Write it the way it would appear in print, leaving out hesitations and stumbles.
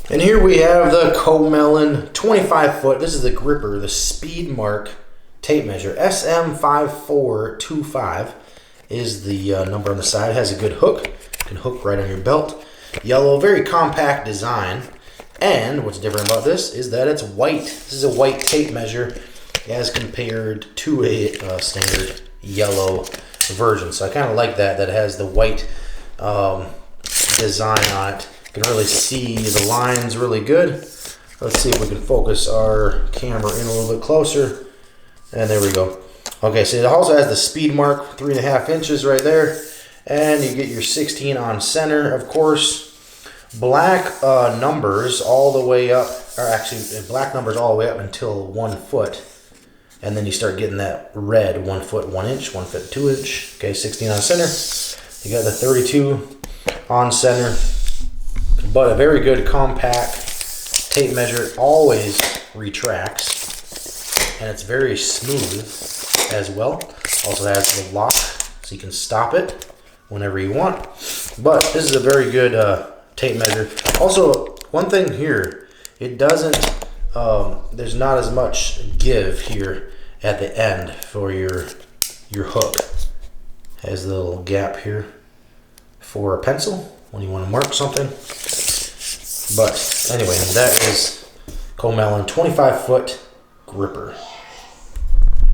And here we have the Komelon 25 foot. This is the gripper, the speed mark tape measure. SM5425 is the number on the side. It has a good hook. You can hook right on your belt. Yellow, very compact design. And what's different about this is that it's white. This is a white tape measure as compared to a standard yellow version. So I kind of like that it has the white design on it. You can really see the lines really good. Let's see if we can focus our camera in a little bit closer. And there we go. Okay, so it also has the speed mark, 3.5 inches right there. And you get your 16 on center, of course. Black numbers all the way up, or actually black numbers all the way up until 1 foot. And then you start getting that red 1 foot 1 inch, 1 foot 2 inch. Okay, 16 on center. You got the 32 on center. But a very good compact tape measure. It always retracts. And it's very smooth as well. Also has the lock so you can stop it whenever you want. But this is a very good tape measure. Also, one thing here, it doesn't, there's not as much give here at the end for your hook. Has a little gap here for a pencil when you want to mark something. But anyway, that is Komelon 25 foot gripper.